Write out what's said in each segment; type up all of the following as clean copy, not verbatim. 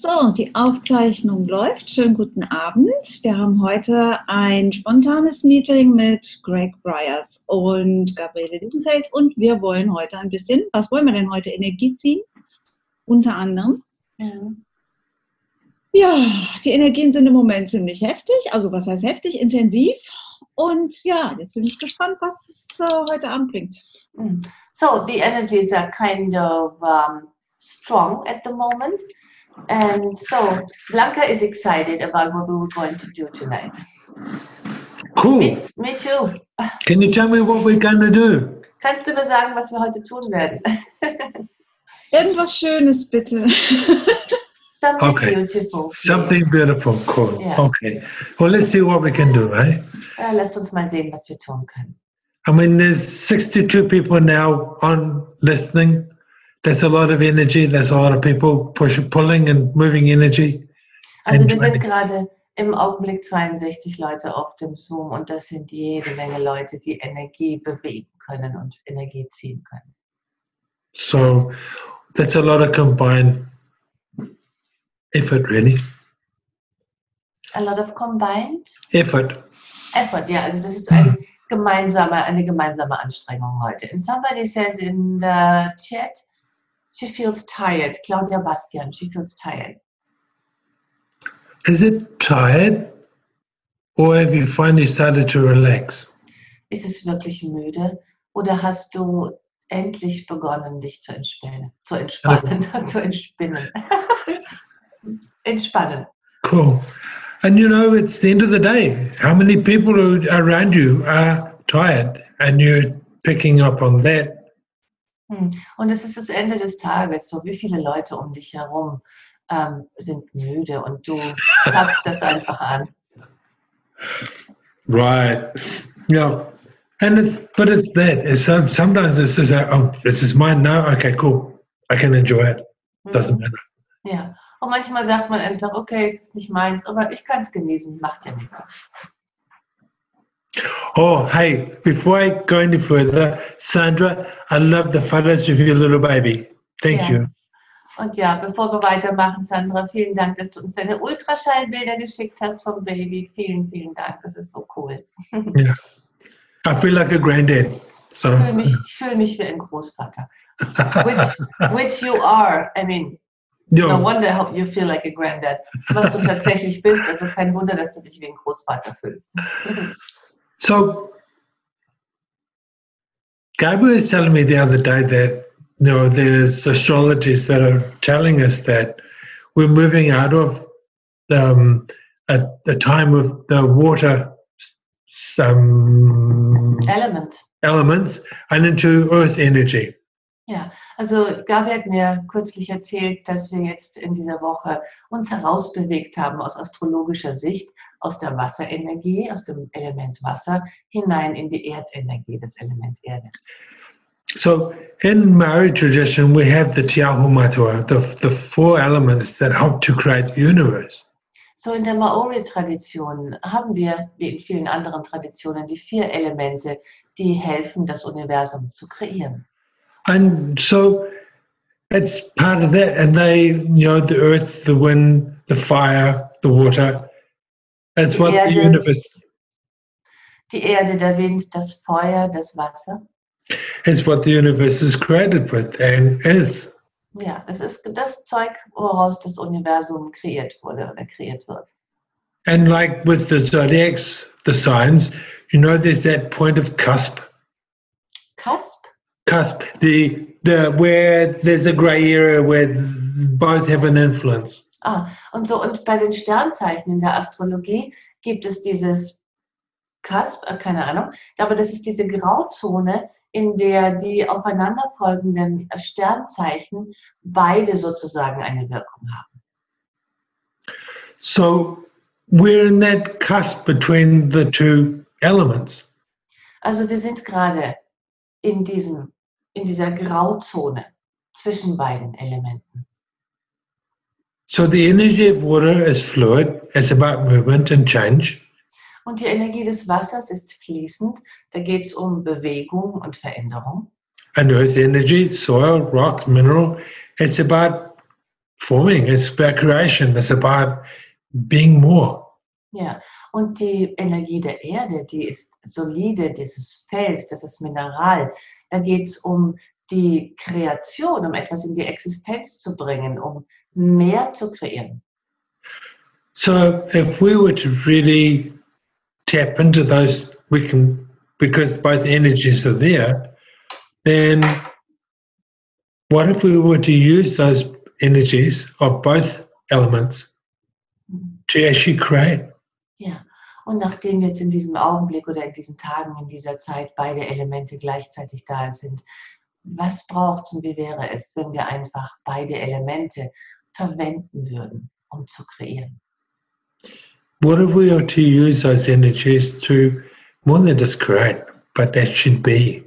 So, die Aufzeichnung läuft. Schönen guten Abend. Wir haben heute ein spontanes Meeting mit Bryers und Gabriele Liesenfeld und wir wollen heute ein bisschen, was wollen wir denn heute? Energie ziehen? Unter anderem. Ja, die Energien sind im Moment ziemlich heftig. Also was heißt heftig? Intensiv. Und ja, jetzt bin ich gespannt, was es heute Abend bringt. So, the energies are kind of strong at the moment. And so, Blanca is excited about what we were going to do tonight. Cool. Me too. Can you tell me what we're going to do? Kannst du mir sagen, was wir heute tun werden? Irgendwas Schönes, bitte. Something beautiful. Please. Something beautiful, cool. Yeah. Okay. Well, let's see what we can do, eh? Lasst uns mal sehen, was wir tun können. I mean, there's 62 people now on listening. That's a lot of energy. That's a lot of people pulling and moving energy. Also wir sind gerade im Augenblick 62 Leute auf dem Zoom und das sind jede Menge Leute, die Energie bewegen können und Energie ziehen können. So that's a lot of combined effort, really. A lot of combined effort. Effort, ja. Also das ist eine gemeinsame Anstrengung heute. And somebody says in the chat, she feels tired. Claudia Bastian, she feels tired. Is it tired, or have you finally started to relax? Ist es wirklich müde, oder hast du endlich begonnen, dich zu entspannen? Entspannen. Cool. And you know, it's the end of the day. How many people around you are tired, and you're picking up on that? Und es ist das Ende des Tages. So, wie viele Leute um dich herum sind müde und du zapfst das einfach an. Right. Yeah. And it's that. It's sometimes it's just oh, this is mine now. Okay, cool. I can enjoy it. Doesn't matter. Ja. Und manchmal sagt man einfach, okay, es ist nicht meins, aber ich kann es genießen, macht ja nichts. Oh, hey, before I go any further, Sandra, I love the photos of your little baby. Thank you. Und ja, bevor wir weitermachen, Sandra, vielen Dank, dass du uns deine Ultraschallbilder geschickt hast vom Baby. Vielen, vielen Dank, das ist so cool. Yeah. I feel like a granddad. So. Ich fühle mich wie ein Großvater. Which you are. I mean, no wonder you feel like a granddad. Was du tatsächlich bist, also kein Wunder, dass du dich wie ein Großvater fühlst. So, Gabriele was telling me the other day that there's astrologers that are telling us that we're moving out of a time of the water elements and into earth energy. Ja, also Gabi hat mir kürzlich erzählt, dass wir jetzt in dieser Woche uns herausbewegt haben aus astrologischer Sicht, aus der Wasserenergie, aus dem Element Wasser, hinein in die Erdenergie, das Element Erde. So in Maori tradition, we have the Tiahu Matua, the four elements that help to create the universe. So in der Maori-Tradition haben wir, wie in vielen anderen Traditionen, die 4 Elemente, die helfen, das Universum zu kreieren. And so it's part of that. And they, the earth, the wind, the fire, the water, that's what the universe. Die Erde, der Wind, das Feuer, das Wasser. Is what the universe is created with and is. Ja, es ist das Zeug, woraus das Universum kreiert wurde oder kreiert wird. And like with the zodiacs, the signs, there's that point of cusp. Cusp? Cusp, the where there's a gray area where both have an influence. Und bei den Sternzeichen in der Astrologie gibt es dieses Cusp, keine Ahnung, aber das ist diese Grauzone, in der die aufeinanderfolgenden Sternzeichen beide sozusagen eine Wirkung haben. So we're in that cusp between the two elements. Also wir sind gerade in dieser Grauzone zwischen beiden Elementen. So the energy of water is fluid, it's about movement and change. Und die Energie des Wassers ist fließend, da geht es um Bewegung und Veränderung. And earth energy, soil, rock, mineral, it's about forming. It's about creation. It's about being more. Ja, und die Energie der Erde, die ist solide, dieses Fels, das ist Mineral. Da geht es um die Kreation, um etwas in die Existenz zu bringen, um mehr zu kreieren. So if we were to really tap into those, we can, because both energies are there, then what if we were to use those energies of both elements to actually create? Ja, und nachdem jetzt in diesem Augenblick oder in diesen Tagen, in dieser Zeit beide Elemente gleichzeitig da sind, was braucht es und wie wäre es, wenn wir einfach beide Elemente verwenden würden, um zu kreieren? What if we were to use those energies to more than just create, but that should be?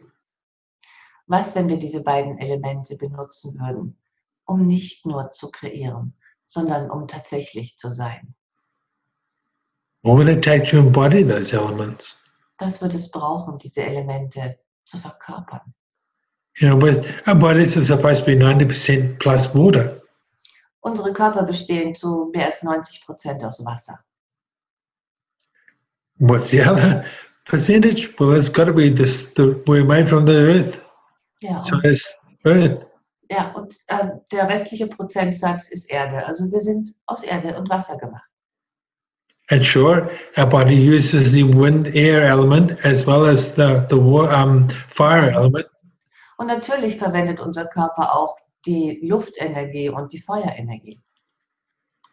Was, wenn wir diese beiden Elemente benutzen würden, um nicht nur zu kreieren, sondern um tatsächlich zu sein? What would it take to embody those elements? Was würde es brauchen, diese Elemente zu verkörpern? You know, our bodies are supposed to be 90% plus water. Unsere Körper bestehen zu mehr als 90% aus Wasser. What's the other percentage? Well, it's got to be this. We're made from the earth, Ja, so und, it's earth. der restliche Prozentsatz ist Erde. Also wir sind aus Erde und Wasser gemacht. And sure, our body uses the wind, air element as well as the fire element. Und natürlich verwendet unser Körper auch die Luftenergie und die Feuerenergie.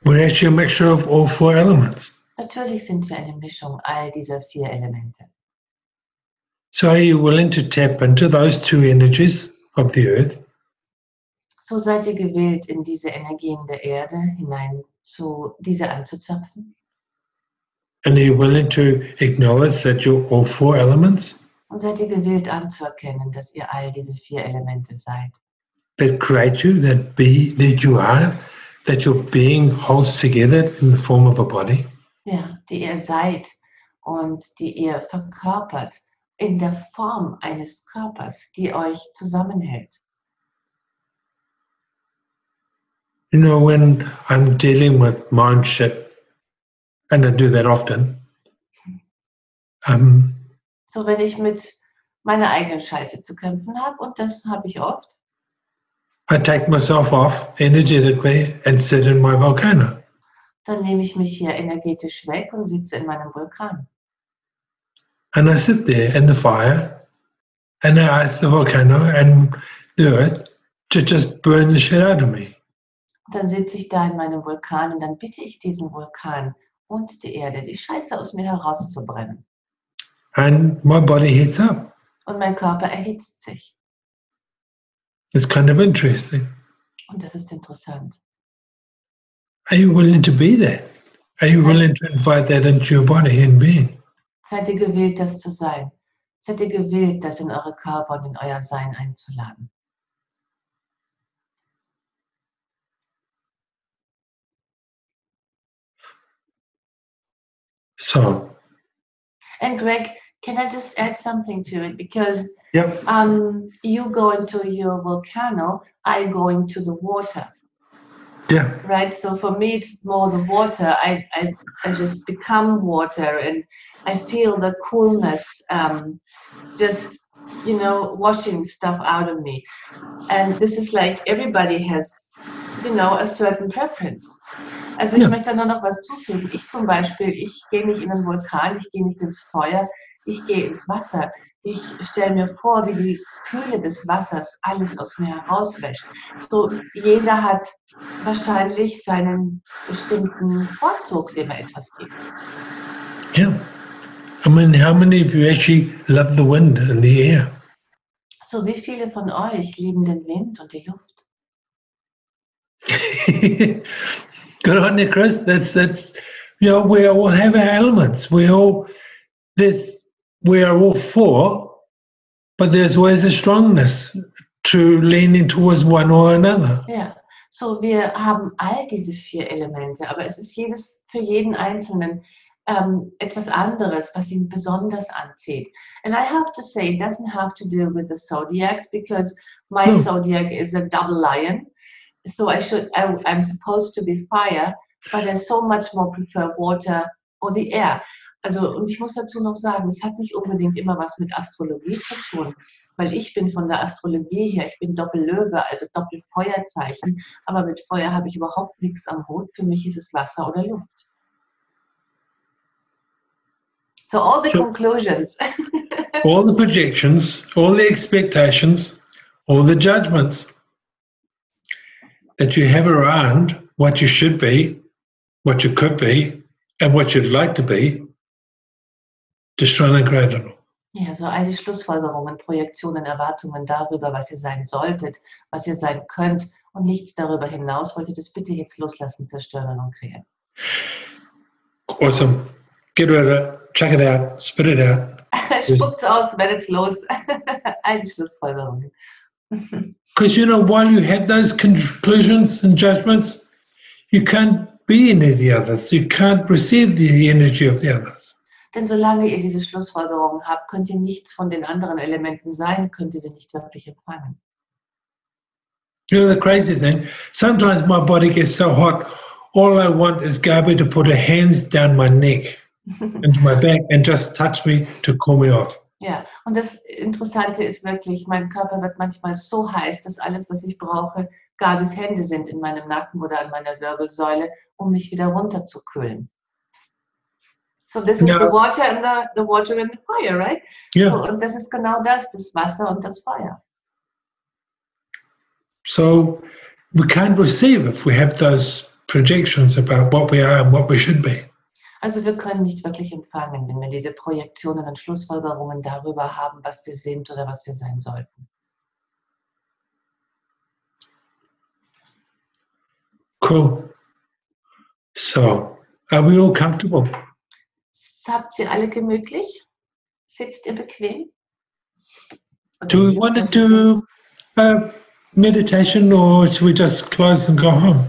We're actually a mixture of all four elements. Natürlich sind wir eine Mischung all dieser 4 Elemente. So are you willing to tap into those two energies of the earth? So seid ihr gewillt, in diese Energien der Erde hinein diese anzuzapfen? And are you willing to acknowledge that you're all four elements Und seid ihr gewillt anzuerkennen, dass ihr all diese 4 Elemente seid? that create you, that you are, that your being holds together in the form of a body? Ja, die ihr seid und die ihr verkörpert in der Form eines Körpers, die euch zusammenhält. You know, when I'm dealing with my own shit, and I do that often, So, wenn ich mit meiner eigenen Scheiße zu kämpfen habe, und das habe ich oft, I take myself off energetically and sit in my volcano. dann nehme ich mich hier energetisch weg und sitze in meinem Vulkan. And I sit there in the fire and I ask the volcano and the earth to just burn the shit out of me. Dann sitze ich da in meinem Vulkan und dann bitte ich diesen Vulkan und die Erde, die Scheiße aus mir herauszubrennen. And my body heats up. Und mein Körper erhitzt sich. It's kind of interesting. Und das ist interessant. Are you willing to be that? Are you willing to invite that into your body and being? Seid ihr gewillt, das zu sein? Seid ihr gewillt, das in eure Körper und in euer Sein einzuladen? So, And Greg, can I just add something to it? Because yep. you go into your volcano, I go into the water. Yeah. Right? So for me, it's more the water. I just become water and I feel the coolness just, washing stuff out of me. And this is like everybody has, a certain preference. Also ich möchte da nur noch was zufügen. Ich zum Beispiel, ich gehe nicht in den Vulkan, ich gehe nicht ins Feuer, ich gehe ins Wasser. Ich stelle mir vor, wie die Kühle des Wassers alles aus mir herauswäscht. So, jeder hat wahrscheinlich seinen bestimmten Vorzug, dem er etwas gibt. Yeah. I mean, how many of you actually love the wind and the air? So, wie viele von euch lieben den Wind und die Luft? Good on you, Chris. That's we all have our elements. We are all four, but there's always a strongness to leaning towards one or another. Ja, so wir haben all diese 4 Elemente, aber es ist für jeden Einzelnen etwas anderes, was ihn besonders anzieht. And I have to say, it doesn't have to do with the zodiacs, because my zodiac is a double lion. So I'm supposed to be fire, but I so much more prefer water or the air. Also, und ich muss dazu noch sagen, es hat nicht unbedingt immer was mit Astrologie zu tun, weil ich bin von der Astrologie her, ich bin Doppellöwe, also Doppelfeuerzeichen, aber mit Feuer habe ich überhaupt nichts am Hut. Für mich ist es Wasser oder Luft. So all the conclusions. All the projections, all the expectations, all the judgments that you have around what you should be, what you could be, and what you'd like to be, destroy and create it all. Ja, so all die Schlussfolgerungen, Projektionen, Erwartungen darüber, was ihr sein solltet, was ihr sein könnt und nichts darüber hinaus, wollt ihr das bitte jetzt loslassen, zerstören und kreieren. Awesome. Get rid of it, chuck it out, spit it out. Spuckt's aus, werdet's los. All die Schlussfolgerungen. Because you know, while you have those conclusions and judgments, you can't be any of the others. You can't receive the energy of the others. Denn solange ihr diese Schlussfolgerungen habt, könnt ihr nichts von den anderen Elementen sein, könnt ihr sie nicht wirklich empfangen. You know the crazy thing? Sometimes my body gets so hot, all I want is Gabi to put her hands down my neck into my back and just touch me to cool me off. Ja, und das Interessante ist wirklich, mein Körper wird manchmal so heiß, dass alles, was ich brauche, Gabis Hände sind in meinem Nacken oder an meiner Wirbelsäule, um mich wieder runterzukühlen. So this is the water and the water and the fire, right? Yeah. So, und das ist genau das Wasser und das Feuer. So we can't receive if we have those projections about what we are and what we should be. Also wir können nicht wirklich empfangen, wenn wir diese Projektionen und Schlussfolgerungen darüber haben, was wir sind oder was wir sein sollten. Cool. So, are we all comfortable? Habt ihr alle gemütlich? Sitzt ihr bequem? Do we want to do meditation or should we just close and go home?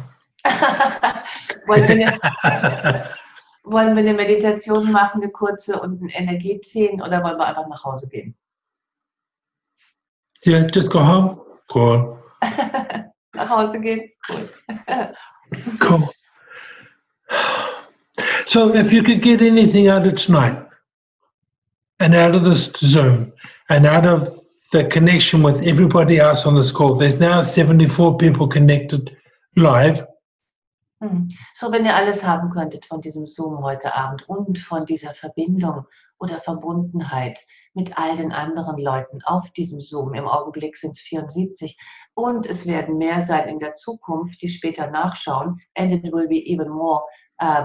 Wollen wir eine Meditation machen, eine kurze und ein Energieziehen oder wollen wir einfach nach Hause gehen? Yeah, just go home. Cool. Nach Hause gehen? Cool. Cool. So if you could get anything out of tonight and out of this Zoom and out of the connection with everybody else on this call, there's now 74 people connected live. So, wenn ihr alles haben könntet von diesem Zoom heute Abend und von dieser Verbindung oder Verbundenheit mit all den anderen Leuten auf diesem Zoom, im Augenblick sind es 74 und es werden mehr sein in der Zukunft, die später nachschauen, and it will be even more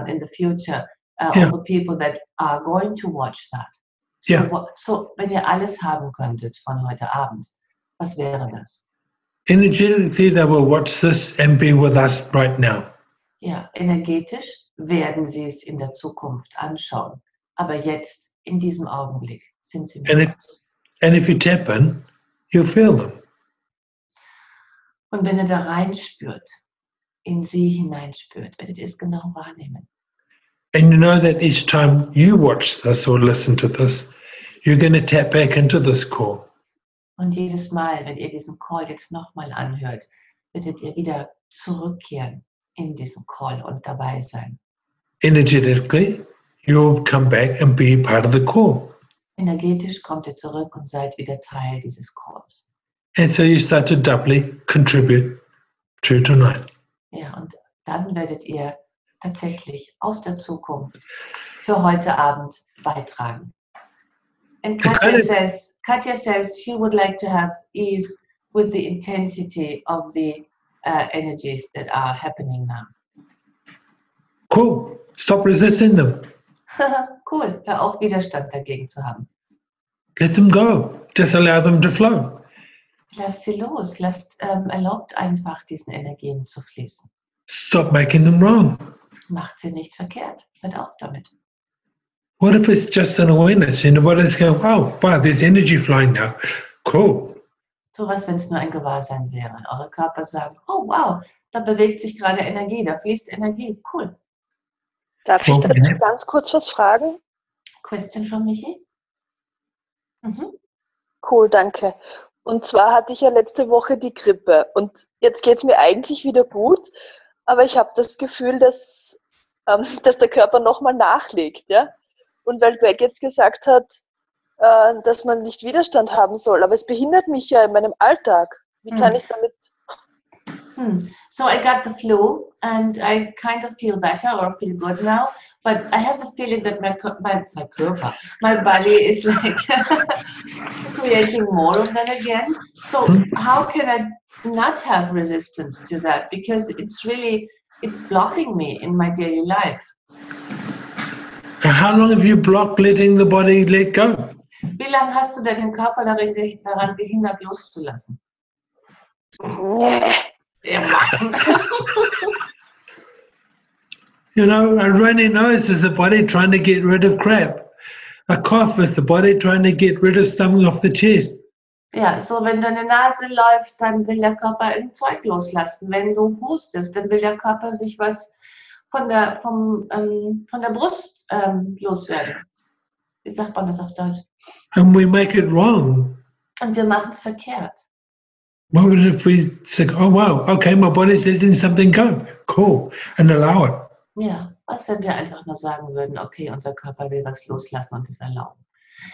in the future, all the people that are going to watch that. So, so, wenn ihr alles haben könntet von heute Abend, was wäre das? Energetically, they will watch this and be with us right now. Ja, energetisch werden sie es in der Zukunft anschauen. Aber jetzt, in diesem Augenblick, sind sie mit uns. And if you tap in, you'll feel them. Und wenn ihr da reinspürt, in sie hineinspürt, werdet ihr es genau wahrnehmen. And you know that each time you watch this or listen to this, you're going to tap back into this call. Und jedes Mal, wenn ihr diesen Call jetzt nochmal anhört, werdet ihr wieder zurückkehren in diesem Call und dabei sein. Energetically, you'll come back and be part of the call. Energetisch kommt ihr zurück und seid wieder Teil dieses Calls. And so you start to doubly contribute to tonight. Ja, und dann werdet ihr tatsächlich aus der Zukunft für heute Abend beitragen. And Katja says she would like to have ease with the intensity of the energies that are happening now. Cool. Stop resisting them. Cool. Hör auf, Widerstand dagegen zu haben. Let them go. Just allow them to flow. Lasst sie los. Erlaubt einfach, diesen Energien zu fließen. Stop making them wrong. Macht sie nicht verkehrt. Hört auf damit. What if it's just an awareness? You know, what is going, oh, wow, there's energy flowing now. Cool. So was, wenn es nur ein Gewahrsein wäre. Eure Körper sagen, oh wow, da bewegt sich gerade Energie, da fließt Energie. Cool. Darf ich dazu ganz kurz was fragen? Question von Michi? Mhm. Cool, danke. Und zwar hatte ich ja letzte Woche die Grippe und jetzt geht es mir eigentlich wieder gut, aber ich habe das Gefühl, dass der Körper nochmal nachlegt, ja. Und weil Greg jetzt gesagt hat, dass man nicht Widerstand haben soll, aber es behindert mich ja in meinem Alltag. Wie kann ich damit? So I got the flu and I kind of feel better or feel good now, but I have the feeling that my body is like creating more of that again. So how can I not have resistance to that? Because it's blocking me in my daily life. And how long have you blocked letting the body let go? Wie lange hast du deinen Körper daran gehindert, loszulassen? You know, a runny nose is the body trying to get rid of crap. A cough is the body trying to get rid of something off the chest. Ja, so wenn deine Nase läuft, dann will der Körper ein Zeug loslassen. Wenn du hustest, dann will der Körper sich was von der Brust loswerden. Wie sagt man das auf Deutsch? And we make it wrong. Und wir machen es verkehrt. What would if we say, oh wow, okay, my body's letting something go. Cool. And allow it. Ja, was wenn wir einfach nur sagen würden, okay, unser Körper will was loslassen und es erlauben.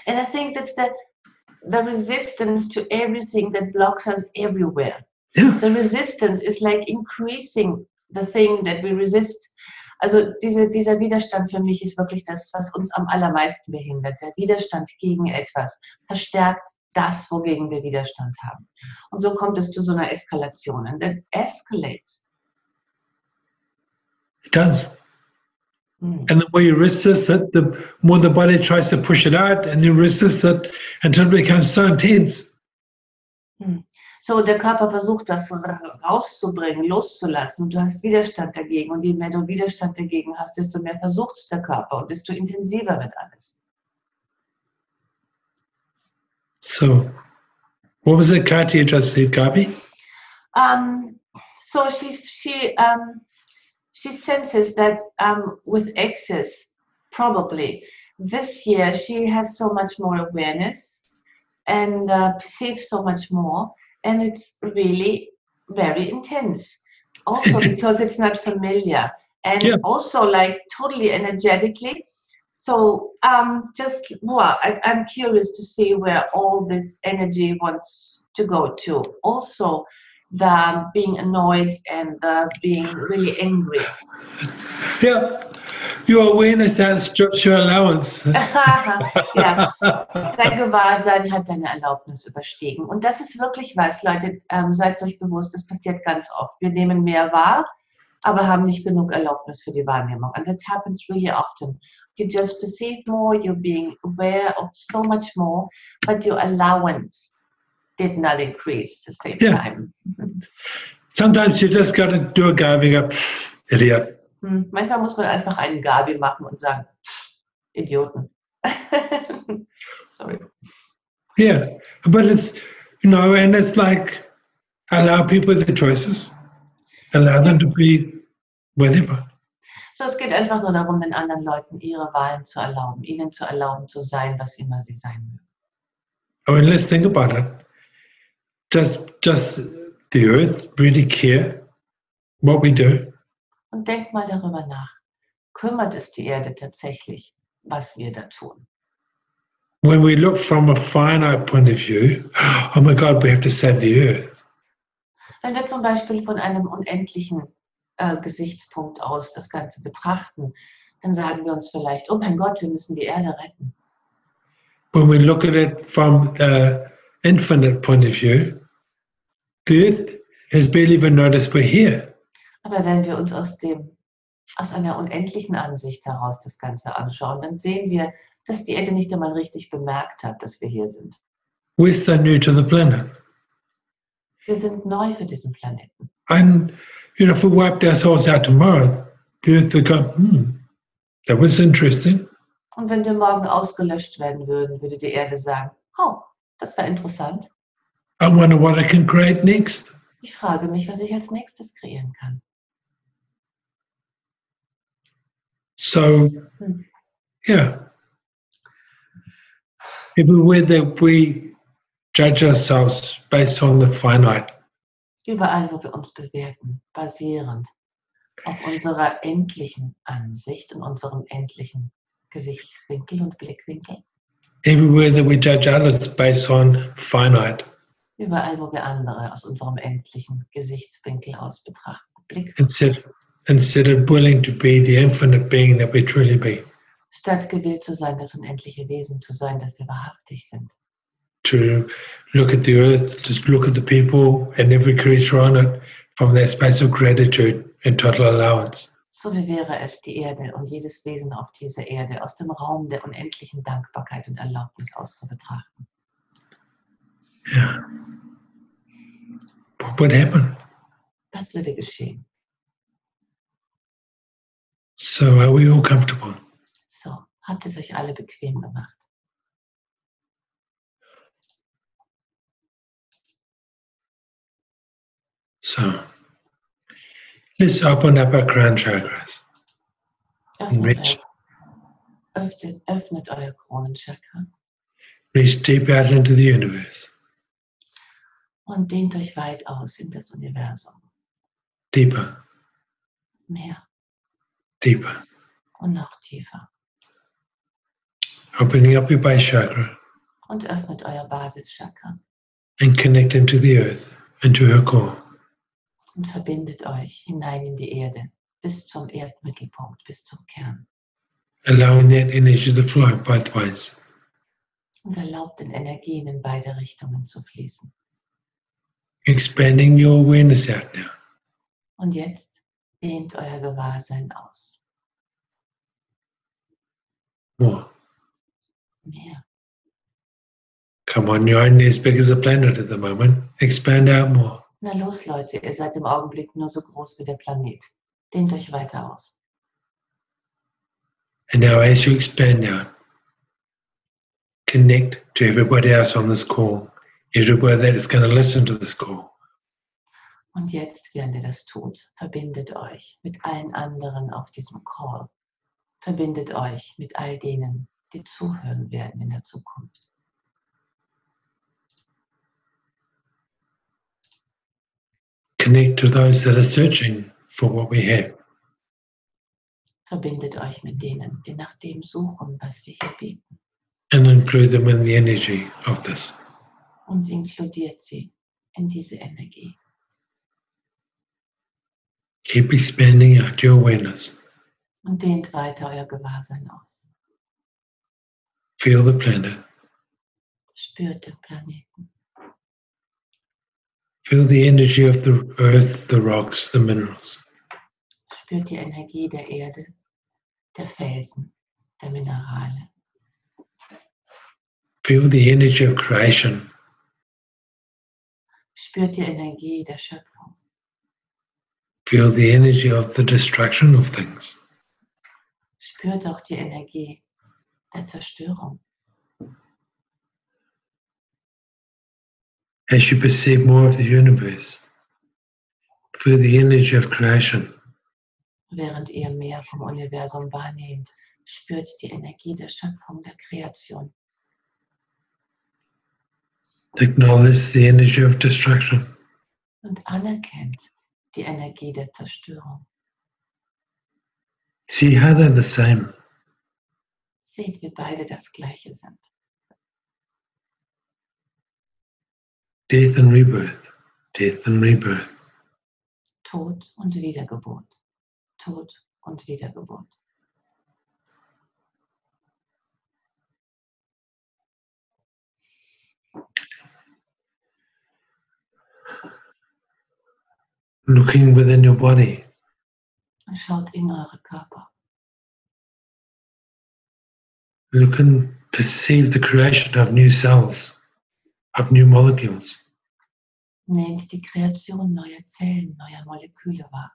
And I think that's the resistance to everything that blocks us everywhere. Yeah. The resistance is like increasing the thing that we resist. Also dieser Widerstand für mich ist wirklich das, was uns am allermeisten behindert. Der Widerstand gegen etwas verstärkt das, wogegen wir Widerstand haben. Und so kommt es zu so einer Eskalation. And that escalates. It does. And the more you resist it, the more the body tries to push it out, and you resist it until it becomes so intense. So, der Körper versucht, das rauszubringen, loszulassen, und du hast Widerstand dagegen. Und je mehr du Widerstand dagegen hast, desto mehr versucht es der Körper und desto intensiver wird alles. So, what was it, Katya just said, Gabi? So she senses that with excess, probably this year she has so much more awareness and perceives so much more, and it's really very intense. Also because it's not familiar, and also like totally energetically. So I'm curious to see where all this energy wants to go to. Also, the being annoyed and the being really angry. Yeah, your awareness outstrips your allowance. Ja, dein Gewahrsein hat deine Erlaubnis überstiegen. Und das ist wirklich was, Leute, seid euch bewusst, das passiert ganz oft. Wir nehmen mehr wahr, aber haben nicht genug Erlaubnis für die Wahrnehmung. And that happens really often. You just perceive more, you're being aware of so much more, but your allowance did not increase at the same time. Sometimes you just got to do a Gabi up, idiot. Manchmal muss man einfach einen Gabi machen und sagen, Idioten. Sorry. Yeah, but it's, you know, and it's like, allow people the choices, allow them to be whatever. So, es geht einfach nur darum, den anderen Leuten ihre Wahlen zu erlauben, ihnen zu erlauben, zu sein, was immer sie sein mögen. I mean, let's think about it. Does the earth really care what we do? Und denk mal darüber nach. Kümmert es die Erde tatsächlich, was wir da tun? When we look from a finite point of view, oh my God, we have to save the earth. Wenn wir zum Beispiel von einem unendlichen Gesichtspunkt aus das Ganze betrachten, dann sagen wir uns vielleicht, oh mein Gott, wir müssen die Erde retten. When we look at it from an infinite point of view, the earth has barely even noticed we're here. Aber wenn wir uns aus einer unendlichen Ansicht heraus das Ganze anschauen, dann sehen wir, dass die Erde nicht einmal richtig bemerkt hat, dass wir hier sind. We're so new to the planet. Wir sind neu für diesen Planeten. And, you know, if we wiped ourselves out tomorrow, the earth would go, that was interesting. Und wenn wir morgen ausgelöscht werden würden, würde die Erde sagen, oh, das war interessant. I wonder what I can create next. Ich frage mich, was ich als nächstes kreieren kann. So, yeah. Everywhere that we judge ourselves based on the finite. Überall, wo wir uns bewerten, basierend auf unserer endlichen Ansicht und unserem endlichen Gesichtswinkel und Blickwinkel. Everywhere that we judge others based on finite. Überall, wo wir andere aus unserem endlichen Gesichtswinkel aus betrachten. Blickwinkel. Instead of willing to be the infinite being that we truly be. Statt gewillt zu sein, das unendliche Wesen zu sein, das wir wahrhaftig sind. To look at the earth, to look at the people and every creature on it from that space of gratitude and total allowance. So wie wäre es, die Erde und jedes Wesen auf dieser Erde aus dem Raum der unendlichen Dankbarkeit und Erlaubnis aus zu betrachten. Yeah. What would happen? Was würde geschehen? So are we all comfortable? So, habt es euch alle bequem gemacht. So let's open up our crown chakras. Öffnet euer Kronenchakra Reach deep out into the universe. und dehnt euch weit aus in das Universum. Deeper, Mehr deeper. und noch tiefer. Opening up your base chakra Und öffnet euer Basischakra and connect into the earth, into her core. und verbindet euch hinein in die Erde, bis zum Erdmittelpunkt, bis zum Kern. Allowing that energy to flow both ways. Und erlaubt den Energien in beide Richtungen zu fließen. Expanding your awareness out now. Und jetzt dehnt euer Gewahrsein aus. More. Mehr. Come on, you're only as big as a planet at the moment. Expand out more. Na los, Leute, ihr seid im Augenblick nur so groß wie der Planet. Dehnt euch weiter aus. And now as you expand out, connect to everybody else on this call. Everybody that is going to listen to this call. Und jetzt, während ihr das tut, verbindet euch mit allen anderen auf diesem Call. Verbindet euch mit all denen, die zuhören werden in der Zukunft. Connect to those that are searching for what we have. Verbindet euch mit denen, die nach dem suchen, was wir hier bieten. And include them in the energy of this. Und inkludiert sie in diese Energie. Keep expanding out your awareness. Und dehnt weiter euer Gewahrsein aus. Feel the planet. Spürt den Planeten. Feel the energy of the earth, the rocks, the minerals. Spürt die Energie der Erde, der Felsen, der Minerale. Feel the energy of creation. Spürt die Energie der Schöpfung. Feel the energy of the destruction of things. Spürt auch die Energie der Zerstörung. As you perceive more of the universe, feel the energy of creation. Während ihr mehr vom Universum wahrnehmt, spürt die Energie der Schöpfung, der Kreation. Acknowledge the energy of destruction. Und anerkennt die Energie der Zerstörung. See how they're the same. Seht, wie beide das Gleiche sind. Death and rebirth. Death and rebirth. Tod und Wiedergeburt. Tod und Wiedergeburt. Looking within your body. Schaut in eure Körper. Look and perceive the creation of new cells, of new molecules. Nehmt die Kreation neuer Zellen, neuer Moleküle wahr.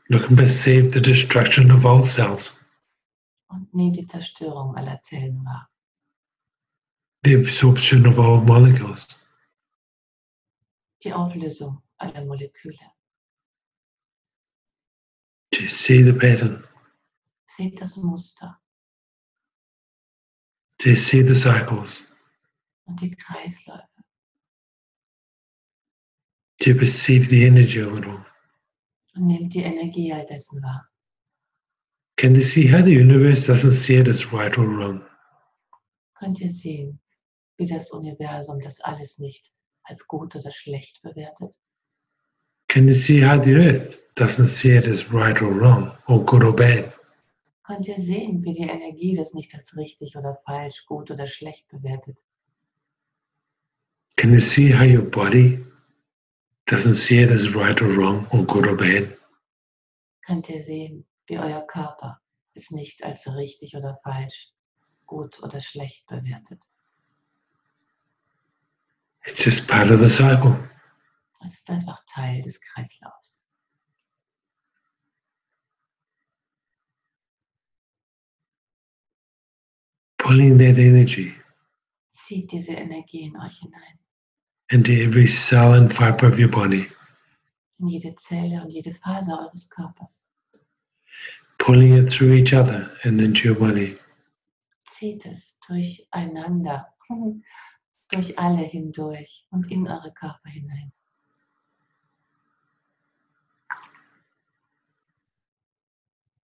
Look and perceive the destruction of old cells, Und nehmt die Zerstörung aller Zellen wahr. the absorption of old molecules. Die Auflösung aller Moleküle. To see the pattern, Seht das Muster. to see the cycles. und die Kreisläufe. To perceive the energy of it all. Und nehmt die Energie all dessen wahr. Can you see how the universe doesn't see it as right or wrong? Könnt ihr sehen, wie das Universum das alles nicht als gut oder schlecht bewertet? Can you see how the earth doesn't see it as right or wrong, or good or bad? Könnt ihr sehen, wie die Energie das nicht als richtig oder falsch, gut oder schlecht bewertet? Can you see how your body doesn't see it as right or wrong, or good or bad? Könnt ihr sehen, wie euer Körper es nicht als richtig oder falsch, gut oder schlecht bewertet? It's just part of the cycle. Es ist einfach Teil des Kreislaufs. Pulling that energy Zieht diese Energie in euch hinein, into every cell and fiber of your body. in jede Zelle und jede Faser eures Körpers. Pulling it through each other and into your body. Zieht es durcheinander, durch alle hindurch und in eure Körper hinein.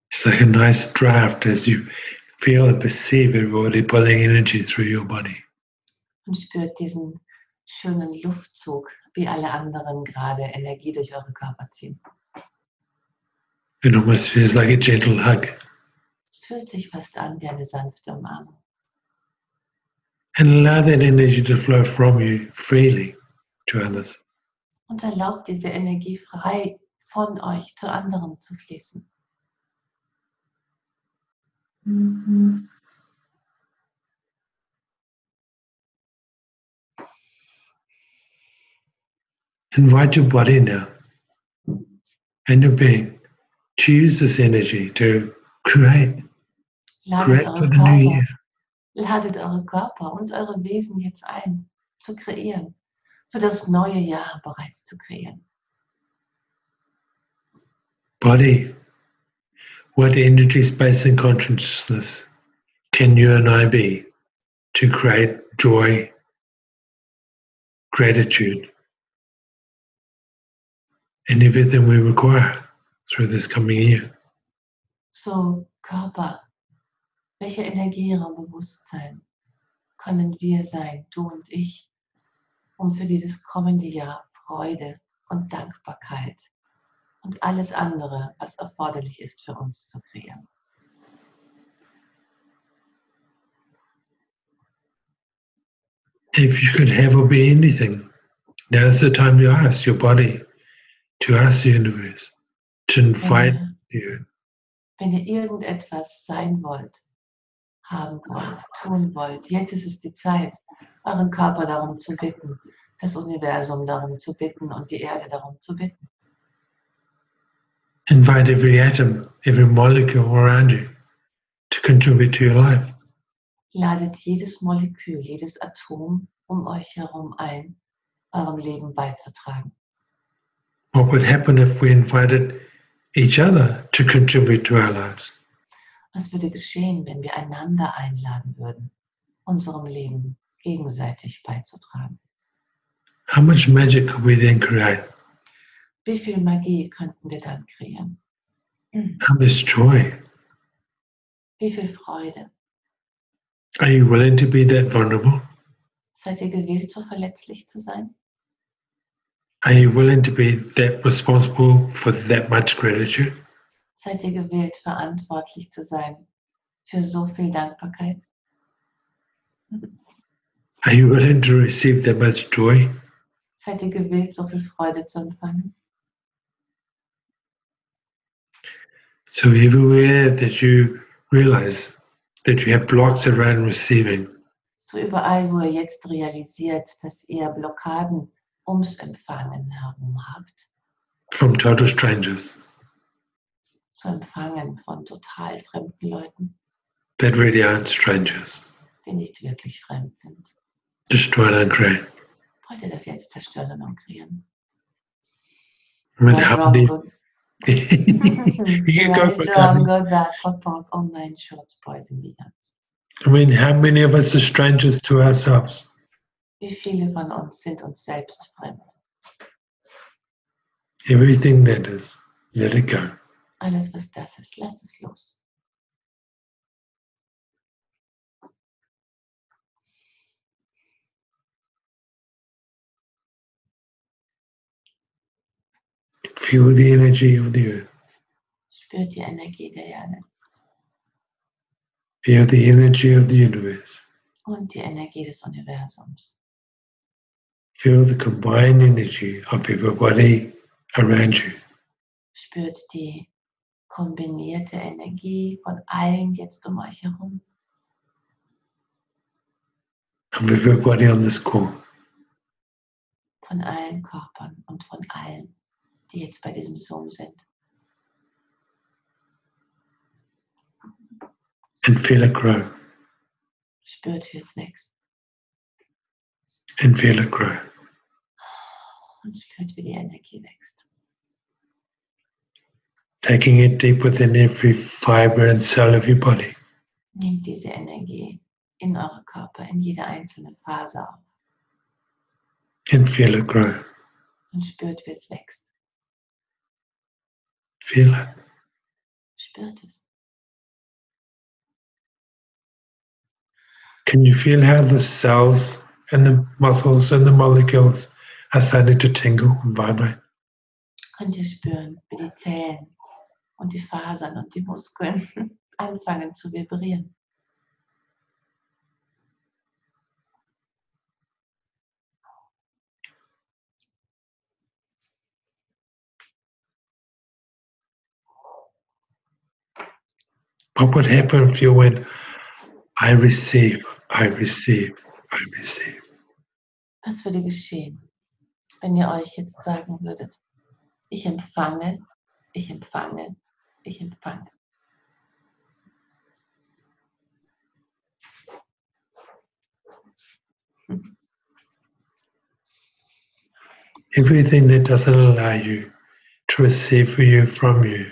It's like a nice draft as you feel and perceive everybody pulling energy through your body. Und spürt diesen schönen Luftzug, wie alle anderen gerade Energie durch eure Körper ziehen. It almost feels like a gentle hug. Es fühlt sich fast an wie eine sanfte Umarmung. And allow that energy to flow from you freely to others. Und erlaubt diese Energie frei von euch zu anderen zu fließen. Invite your body now and your being to use this energy to create for the new year. Ladet eure Körper und eure Wesen jetzt ein, zu kreieren, für das neue Jahr bereits zu kreieren. Body, what energy, space and consciousness can you and I be to create joy, gratitude, and everything we require through this coming year? So, Körper, welche Energieraum-Bewusstsein können wir sein, du und ich, um für dieses kommende Jahr Freude und Dankbarkeit und alles andere, was erforderlich ist, für uns zu kreieren? If you could have or be anything, now's the time to ask your body, to ask the universe, to invite the earth. Wenn ihr irgendetwas sein wollt, haben wollt, tun wollt, jetzt ist es die Zeit, euren Körper darum zu bitten, das Universum darum zu bitten und die Erde darum zu bitten. Invite every atom, every molecule around you to contribute to your life. Ladet jedes Molekül, jedes Atom um euch herum ein, eurem Leben beizutragen. What would happen if we invited each other to contribute to our lives? Was würde geschehen, wenn wir einander einladen würden, unserem Leben gegenseitig beizutragen? How much magic could we then create? Wie viel Magie könnten wir dann kreieren? How much joy? Wie viel Freude? Are you willing to be that vulnerable? Seid ihr gewillt, so verletzlich zu sein? Are you willing to be that responsible for that much gratitude? Seid ihr gewillt, verantwortlich zu sein für so viel Dankbarkeit? Are you willing to receive that much joy? Seid ihr gewillt, so viel Freude zu empfangen? So everywhere that you realize that you have blocks around receiving, So überall, wo ihr jetzt realisiert, dass ihr Blockaden ums Empfangen herum habt, from total strangers zu empfangen von total fremden Leuten, that really aren't strangers, die nicht wirklich fremd sind. destroy and uncreate. Wollt ihr das jetzt zerstören und kreieren? I mean, Right, how wrong, many? good. You can go Right, for it. wrong, good, bad, hot pot, online, shorts, boys and vegans. I mean, how many of us are strangers to ourselves? Wie viele von uns sind uns selbst fremd? Everything that is, let it go. Alles, was das ist, lass es los. Feel the energy of the earth. Spürt die Energie der Erde Feel the energy of the universe. und die Energie des Universums. Feel the combined energy of everybody around you. Spürt die kombinierte Energie von allen jetzt um euch herum. And everybody on this call. Von allen Körpern und von allen, die jetzt bei diesem Zoom sind. And feel it grow. Spürt, wie es wächst. And feel it grow. Und spürt, wie die Energie wächst. Taking it deep within every fiber and cell of your body. Nehmt diese Energie in eure Körper, in jede einzelne Faser auf. And feel it grow. Und spürt, wie es wächst. Feel it. Spürt es. Can you feel how the cells and the muscles and the molecules are starting to tingle and vibrate? Könnt ihr spüren, wie die Zellen und die Fasern und die Muskeln anfangen zu vibrieren. What would happen if you went, I receive, I receive, I receive? Was würde geschehen, wenn ihr euch jetzt sagen würdet, ich empfange, ich empfange, ich empfange? Everything that doesn't allow you to receive for you from you,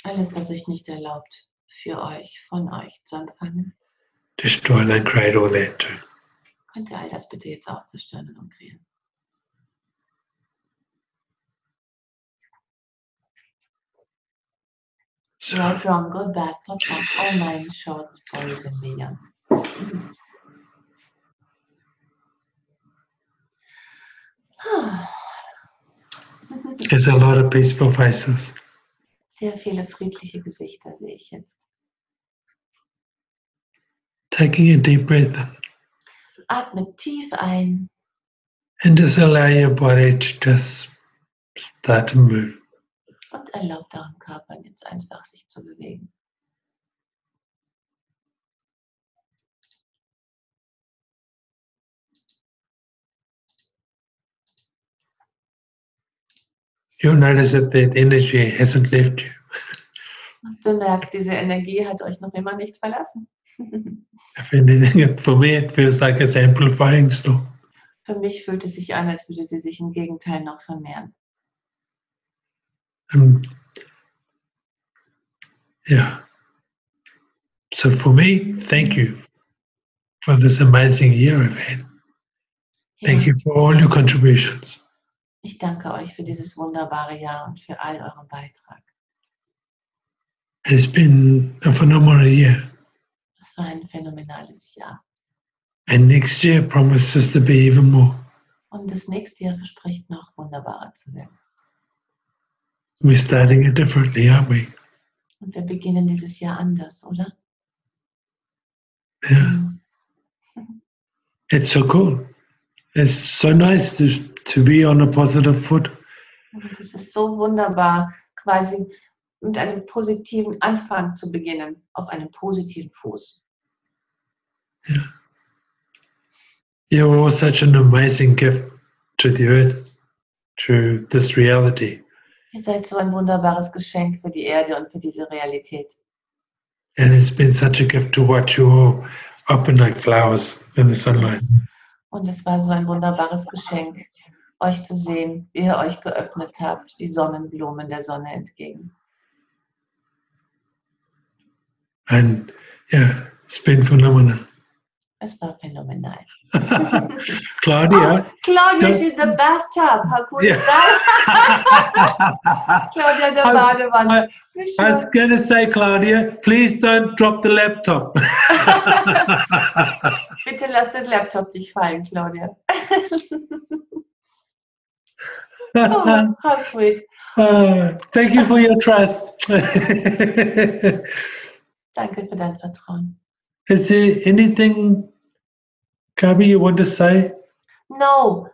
Alles, was euch nicht erlaubt, für euch, von euch zu empfangen, destroy and uncreate all that too. könnt ihr all das bitte jetzt auch zerstören und umkreieren. So, Right, wrong, good, bad, plot, plot, all nine short stories and beyond. there's a lot of peaceful faces. Sehr viele friedliche Gesichter sehe ich jetzt. Taking a deep breath in Atmet tief ein and just allow your body to just start to move. und erlaubt euren Körpern jetzt einfach sich zu bewegen. You'll notice that that energy hasn't left you. Und bemerkt, diese Energie hat euch noch immer nicht verlassen. If anything, for me, it feels like it's amplifying still. Für mich fühlt es sich an, als würde sie sich im Gegenteil noch vermehren. Yeah. So for me, thank you for this amazing year I've had. Thank Ja, you for all your contributions. ich danke euch für dieses wunderbare Jahr und für all euren Beitrag. It's been a phenomenal year. Es war ein phänomenales Jahr. And next year promises to be even more. Und das nächste Jahr verspricht noch wunderbarer zu werden. We're starting it differently, aren't we? Und wir beginnen dieses Jahr anders, oder? Yeah. It's so cool. It's so nice to be on a positive foot. Und es ist so wunderbar, quasi mit einem positiven Anfang zu beginnen, auf einem positiven Fuß. Yeah. You're all such an amazing gift to the earth, to this reality. Ihr seid so ein wunderbares Geschenk für die Erde und für diese Realität. And it's been such a gift to watch you all open like flowers in the sunlight. Und es war so ein wunderbares Geschenk, euch zu sehen, wie ihr euch geöffnet habt, wie Sonnenblumen der Sonne entgegen. And yeah, it's been phenomenal. Es war phänomenal. Claudia. Oh, Claudia, Don't- she's the bathtub. How cool Yeah. is that? Claudia, der Badewanne. Wie I was schön. going to say, Claudia, please don't drop the laptop. Bitte lass den Laptop nicht fallen, Claudia. Oh, how sweet. Thank you for your trust. Danke für dein Vertrauen. Is there anything, Gabi, you want to say? No,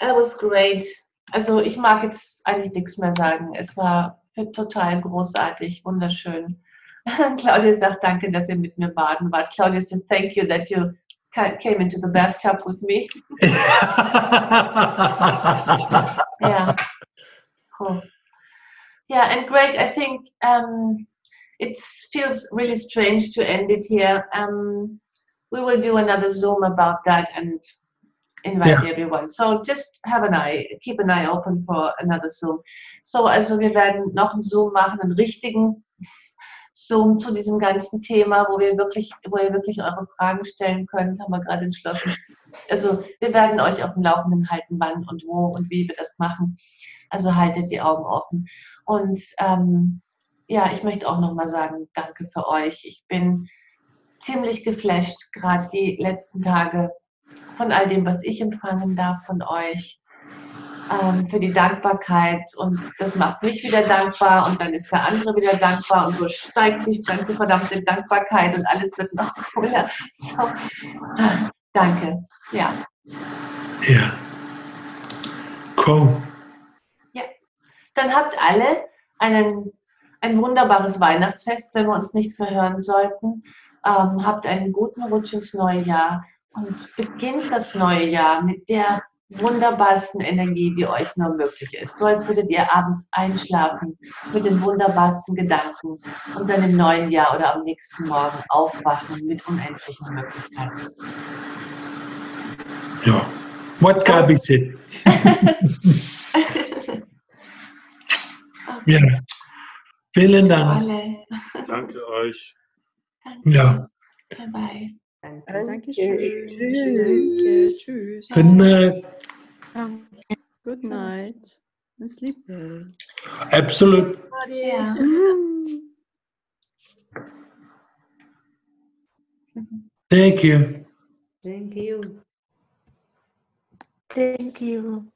it was great. Also ich mag jetzt eigentlich nichts mehr sagen. Es war total großartig, wunderschön. Claudia sagt, danke, dass ihr mit mir baden wart. Claudia says, thank you that you came into the bathtub with me. Yeah, cool. Yeah, and Greg, I think it feels really strange to end it here. We will do another Zoom about that and invite everyone. So just keep an eye open for another Zoom. So, also wir werden noch einen Zoom machen, einen richtigen Zoom zu diesem ganzen Thema, wo ihr wirklich eure Fragen stellen könnt, haben wir gerade entschlossen. Also wir werden euch auf dem Laufenden halten, wann und wo und wie wir das machen. Also haltet die Augen offen. Und ja, ich möchte auch nochmal sagen, danke für euch. Ich bin ziemlich geflasht, gerade die letzten Tage, von all dem, was ich empfangen darf von euch, für die Dankbarkeit. Und das macht mich wieder dankbar und dann ist der andere wieder dankbar und so steigt die ganze verdammte Dankbarkeit und alles wird noch cooler. So, danke. Ja. Yeah. Cool. Ja. Dann habt alle ein wunderbares Weihnachtsfest, wenn wir uns nicht mehr hören sollten. Habt einen guten Rutsch ins neue Jahr und beginnt das neue Jahr mit der wunderbarsten Energie, die euch nur möglich ist. So als würdet ihr abends einschlafen mit den wunderbarsten Gedanken und dann im neuen Jahr oder am nächsten Morgen aufwachen mit unendlichen Möglichkeiten. Yeah. What Gabi said. Yeah. Vielen Dank. Alle. Danke euch. Danke. Ja. Bye bye. Dankeschön. Tschüss. Danke. Tschüss. Good night. Good night. Sleep well. Absolute. Ja. Thank you. Thank you. Thank you.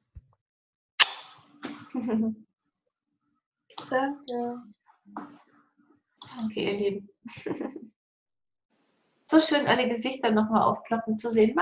Danke. Danke, ihr Lieben. So schön, alle Gesichter nochmal aufploppen zu sehen.